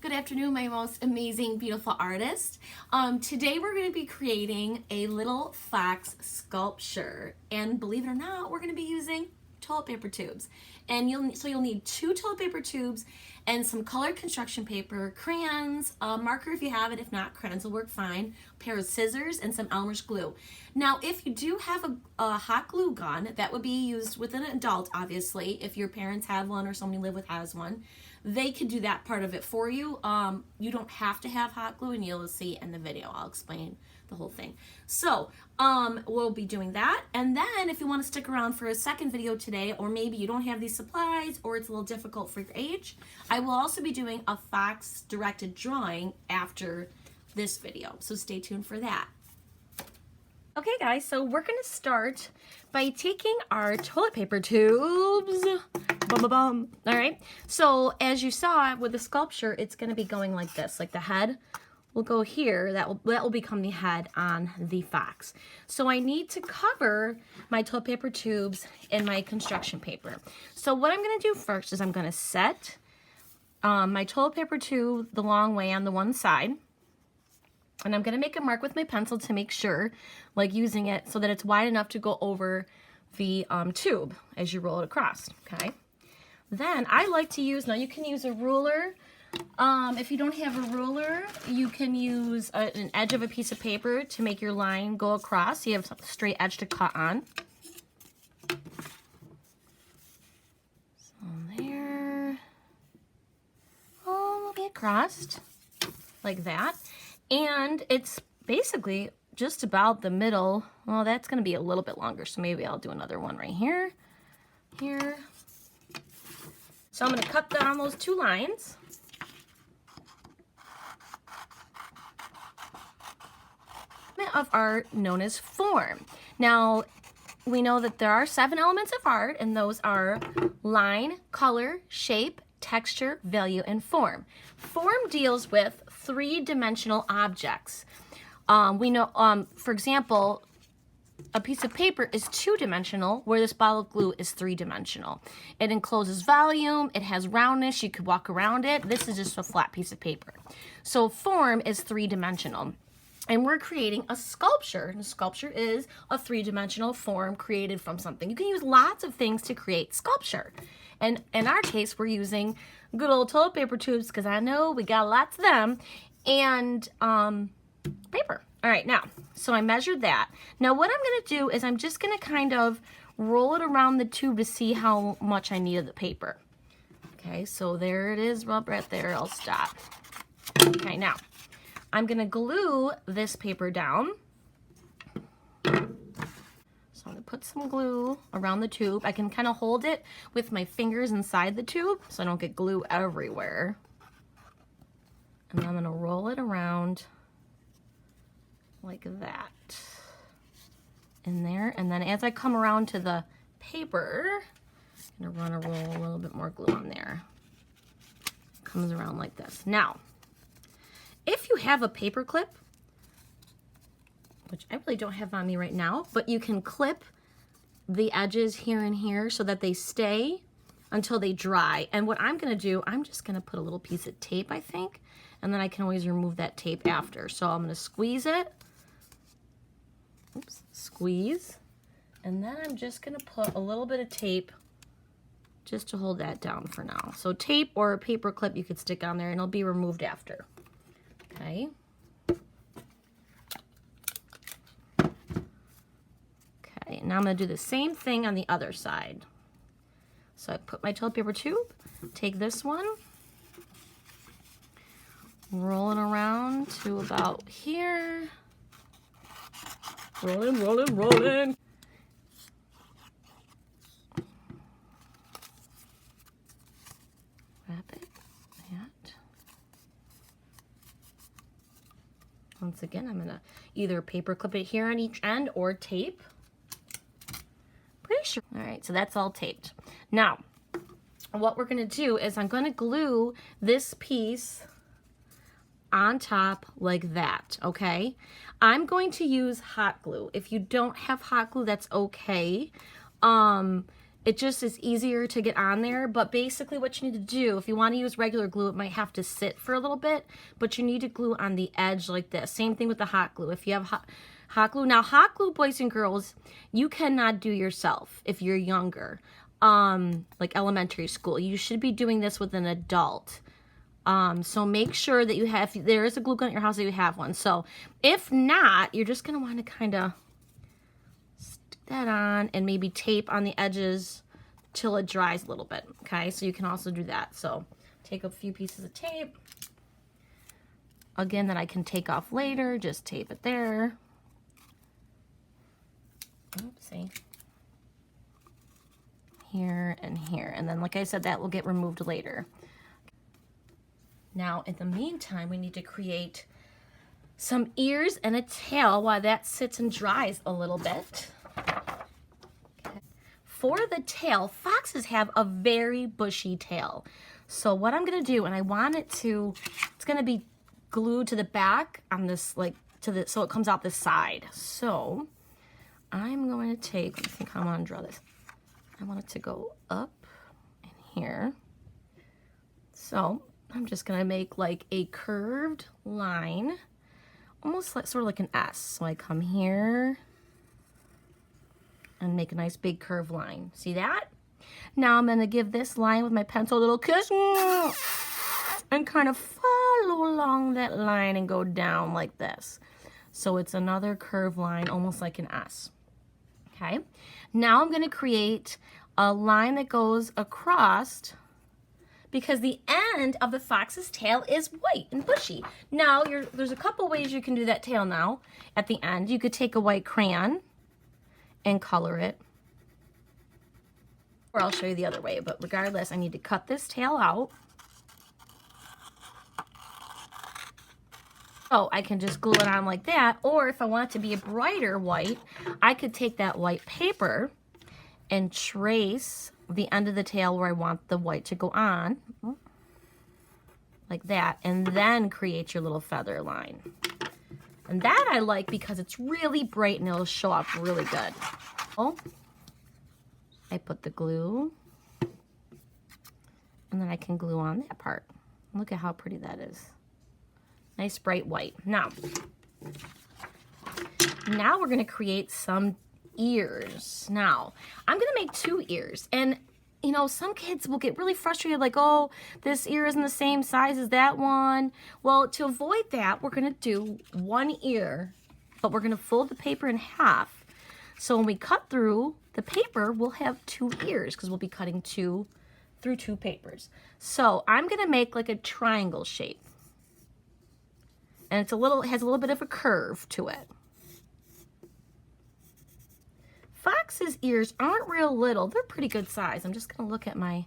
Good afternoon, my most amazing, beautiful artist. Today we're going to be creating a little fox sculpture, and believe it or not, we're going to be using toilet paper tubes. And you'll need 2 toilet paper tubes and some colored construction paper, crayons, a marker if you have it. If not, crayons will work fine. A pair of scissors and some Elmer's glue. Now, if you do have a hot glue gun, that would be used with an adult, obviously. If your parents have one or somebody you live with has one, they could do that part of it for you. You don't have to have hot glue, and you'll see in the video. I'll explain the whole thing. So we'll be doing that, and then if you want to stick around for a second video today, or maybe you don't have these supplies or it's a little difficult for your age, I will also be doing a fox directed drawing after this video, so stay tuned for that. Okay guys, so we're going to start by taking our toilet paper tubes. All right, so as you saw with the sculpture, it's going to be going like this, like the head will go here. That will become the head on the fox. So I need to cover my toilet paper tubes in my construction paper. So what I'm going to do first is I'm going to set my toilet paper tube the long way on the one side. And I'm going to make a mark with my pencil to make sure, like using it so that it's wide enough to go over the tube as you roll it across, okay? Then I like to use, now you can use a ruler. If you don't have a ruler, you can use an edge of a piece of paper to make your line go across. So you have a straight edge to cut on. So there, all the way across, like that. And it's basically just about the middle. Well, that's going to be a little bit longer, so maybe I'll do another one right here. Here. So I'm going to cut down those 2 lines. Of art known as form. Now, we know that there are 7 elements of art, and those are line, color, shape, texture, value, and form. Form deals with 3-dimensional objects. We know, for example, a piece of paper is 2-dimensional, where this bottle of glue is 3-dimensional. It encloses volume, it has roundness, you could walk around it. This is just a flat piece of paper. So form is 3-dimensional. And we're creating a sculpture. And a sculpture is a 3-dimensional form created from something. You can use lots of things to create sculpture. And in our case, we're using good old toilet paper tubes, because I know we got lots of them, and paper. All right, now, so I measured that. Now what I'm going to do is I'm just going to kind of roll it around the tube to see how much I need of the paper. Okay, so there it is, right there. I'll stop. Okay, now I'm going to glue this paper down. So I'm going to put some glue around the tube. I can kind of hold it with my fingers inside the tube so I don't get glue everywhere. And then I'm going to roll it around like that in there. And then as I come around to the paper, I'm going to roll a little bit more glue on there. It comes around like this. Now, if you have a paper clip, which I really don't have on me right now, but you can clip the edges here and here so that they stay until they dry. And what I'm going to do, I'm just going to put a little piece of tape, I think, and then I can always remove that tape after. So I'm going to squeeze it. Oops, squeeze. And then I'm just going to put a little bit of tape just to hold that down for now. So tape or a paper clip you could stick on there, and it'll be removed after. Okay. Okay, now I'm going to do the same thing on the other side. So I put my toilet paper tube, take this one, roll it around to about here. Rolling, rolling, rolling. Wrap it. That. Once again, I'm going to either paper clip it here on each end or tape. Pretty sure. All right, so that's all taped. Now, what we're going to do is I'm going to glue this piece on top like that, okay? I'm going to use hot glue. If you don't have hot glue, that's okay. it just is easier to get on there. But basically what you need to do, if you want to use regular glue, it might have to sit for a little bit, but you need to glue on the edge like this. Same thing with the hot glue. If you have hot glue, now hot glue, boys and girls, you cannot do yourself if you're younger, like elementary school. You should be doing this with an adult. So make sure that you have, if there is a glue gun at your house, that you have one. So if not, you're just going to want to kind of stick that on and maybe tape on the edges till it dries a little bit. Okay, so you can also do that. So take a few pieces of tape. Again, that I can take off later. Just tape it there. Oopsie. Here and here. And then, like I said, that will get removed later. Now, in the meantime, we need to create some ears and a tail while that sits and dries a little bit. Okay. For the tail, foxes have a very bushy tail. So what I'm going to do, and I want it to, it's going to be glued to the back on this, like, so it comes out this side. So I'm going to take, let me think how I'm going to draw this. I want it to go up in here. So I'm just going to make like a curved line, almost like sort of like an S. So I come here and make a nice big curved line. See that? Now I'm going to give this line with my pencil a little kiss and kind of follow along that line and go down like this. So it's another curved line, almost like an S. Okay. Now I'm going to create a line that goes across, because the end of the fox's tail is white and bushy. Now, there's a couple ways you can do that tail now. At the end, you could take a white crayon and color it. Or I'll show you the other way, but regardless, I need to cut this tail out. So I can just glue it on like that, or if I want it to be a brighter white, I could take that white paper and trace the end of the tail where I want the white to go on, like that, and then create your little feather line. And that I like because it's really bright and it'll show up really good. Oh, I put the glue, and then I can glue on that part. Look at how pretty that is. Nice bright white. Now we're going to create some ears. Now, I'm going to make 2 ears. And, you know, some kids will get really frustrated, like, oh, this ear isn't the same size as that one. Well, to avoid that, we're going to do 1 ear, but we're going to fold the paper in half. So when we cut through the paper, we'll have 2 ears because we'll be cutting through 2 papers. So I'm going to make like a triangle shape. And it has a little bit of a curve to it. Fox's ears aren't real little. They're pretty good size. I'm just going to look at my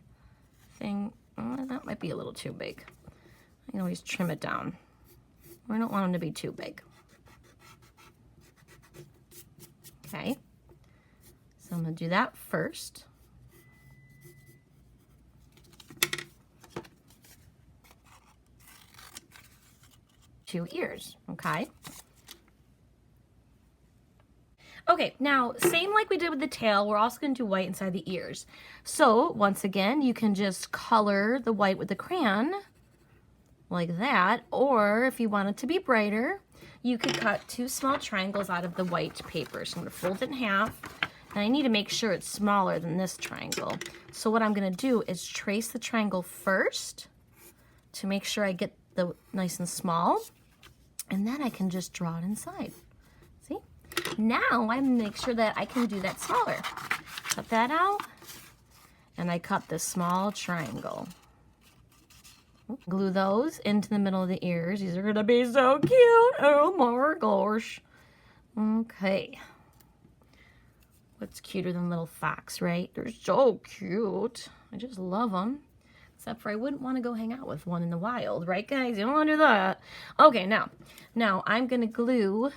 thing. Oh, that might be a little too big. I can always trim it down. We don't want them to be too big. Okay. So I'm going to do that first. Two ears, okay? Okay, now, same like we did with the tail, we're also going to do white inside the ears. So, once again, you can just color the white with the crayon, like that, or if you want it to be brighter, you could cut 2 small triangles out of the white paper. So I'm going to fold it in half, and I need to make sure it's smaller than this triangle. So what I'm going to do is trace the triangle first to make sure I get the nice and small, and then I can just draw it inside. See? Now I make sure that I can do that smaller. Cut that out, and I cut this small triangle. Glue those into the middle of the ears. These are gonna be so cute. Oh my gosh. Okay. What's cuter than little fox, right? They're so cute. I just love them. Except for I wouldn't want to go hang out with one in the wild, right guys? You don't want to do that. Okay, now I'm gonna glue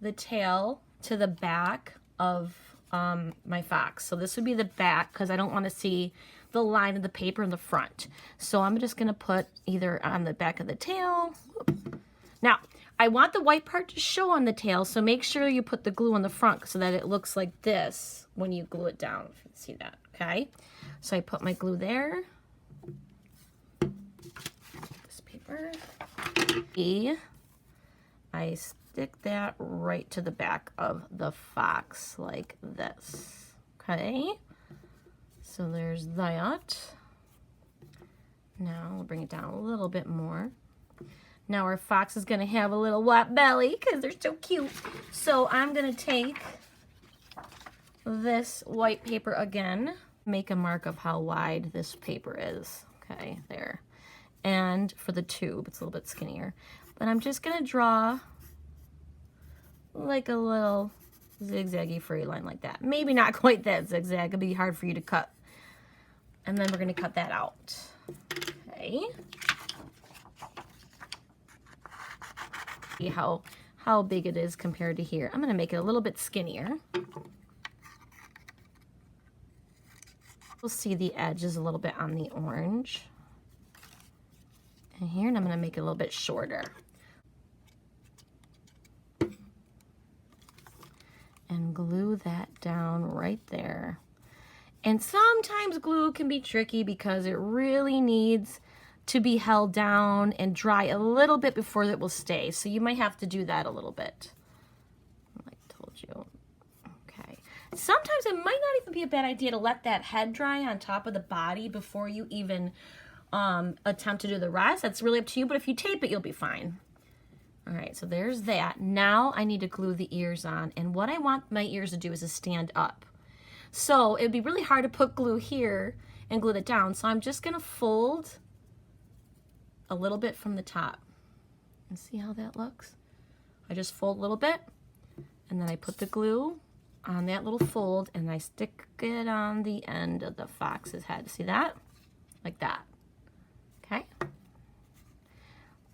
the tail to the back of my fox. So this would be the back because I don't want to see the line of the paper in the front. So I'm just gonna put either on the back of the tail. Now, I want the white part to show on the tail, so make sure you put the glue on the front so that it looks like this when you glue it down. If you can see that, okay? So I put my glue there. This paper. I stick that right to the back of the fox like this, okay? So there's that. Now we'll bring it down a little bit more. Now our fox is gonna have a little wet belly because they're so cute. So I'm gonna take this white paper again, make a mark of how wide this paper is. Okay, there. And for the tube, it's a little bit skinnier. But I'm just gonna draw like a little zigzaggy free line like that. Maybe not quite that zigzag, it'll be hard for you to cut. And then we're gonna cut that out. Okay. See how big it is compared to here. I'm gonna make it a little bit skinnier. We'll see the edges a little bit on the orange. And here, and I'm gonna make it a little bit shorter. And glue that down right there. And sometimes glue can be tricky because it really needs to be held down and dry a little bit before it will stay. So you might have to do that a little bit. Like I told you. Okay. Sometimes it might not even be a bad idea to let that head dry on top of the body before you even attempt to do the rest. That's really up to you, but if you tape it, you'll be fine. All right, so there's that. Now I need to glue the ears on, and what I want my ears to do is to stand up. So it'd be really hard to put glue here and glue it down, so I'm just gonna fold a little bit from the top. And see how that looks? I just fold a little bit, and then I put the glue on that little fold, and I stick it on the end of the fox's head. See that? Like that. Okay?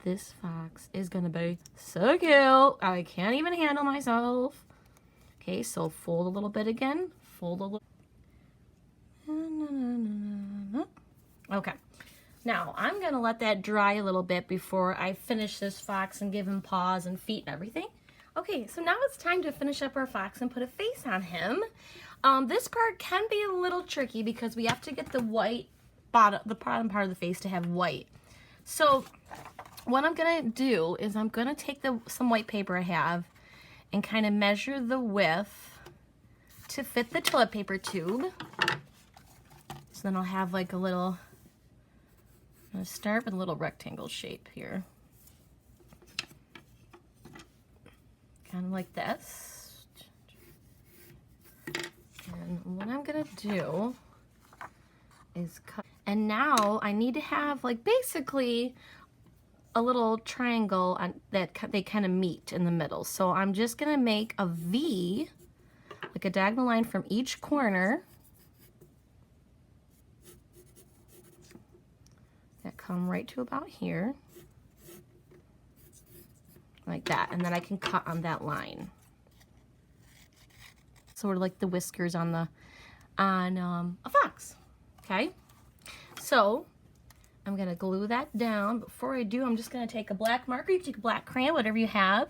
This fox is gonna be so cute. I can't even handle myself. Okay, so fold a little bit again. Fold a little. Okay. Now, I'm gonna let that dry a little bit before I finish this fox and give him paws and feet and everything. Okay, so now it's time to finish up our fox and put a face on him. This part can be a little tricky because we have to get the white bottom part of the face to have white. So what I'm gonna do is I'm gonna take some white paper I have and kind of measure the width to fit the toilet paper tube. So then I'll have like a little, I'm gonna start with a little rectangle shape here. Kind of like this. And what I'm gonna do is cut. And now I need to have like basically a little triangle that they kind of meet in the middle. So I'm just gonna make a V, like a diagonal line from each corner that come right to about here, like that, and then I can cut on that line. Sort of like the whiskers on a fox. Okay, so I'm gonna glue that down. Before I do, I'm just gonna take a black marker, you can take a black crayon, whatever you have,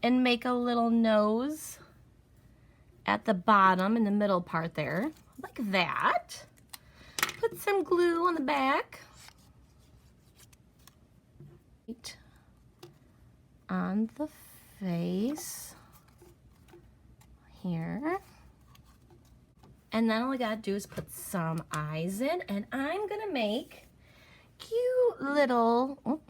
and make a little nose at the bottom in the middle part there, like that. Put some glue on the back. On the face here. And then all I gotta do is put some eyes in, and I'm gonna make cute little,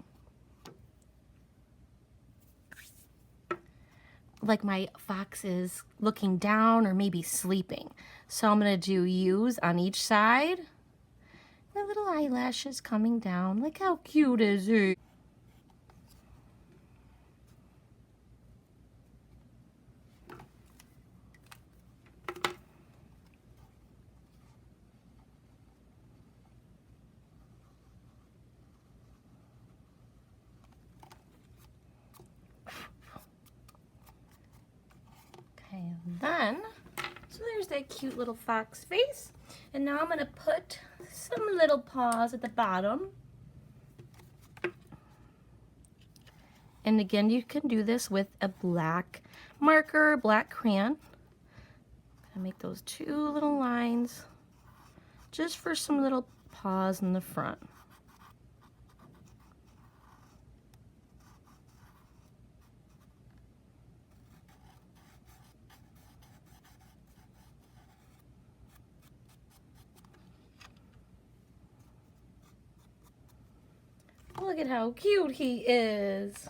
like my fox is looking down or maybe sleeping. So I'm gonna do U's on each side. My little eyelashes coming down. Like how cute is it? And then, so there's that cute little fox face. And now I'm gonna put some little paws at the bottom. And again, you can do this with a black marker, black crayon. I make those 2 little lines just for some little paws in the front. Look at how cute he is.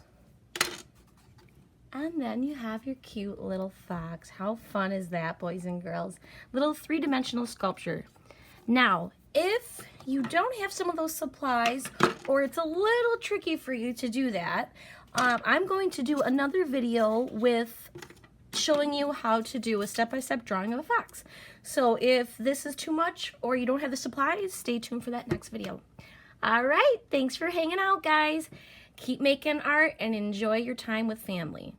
And then you have your cute little fox. How fun is that, boys and girls? Little 3-dimensional sculpture. Now, if you don't have some of those supplies, or it's a little tricky for you to do that, I'm going to do another video with showing you how to do a step-by-step drawing of a fox. So if this is too much or you don't have the supplies, stay tuned for that next video. All right, thanks for hanging out, guys. Keep making art and enjoy your time with family.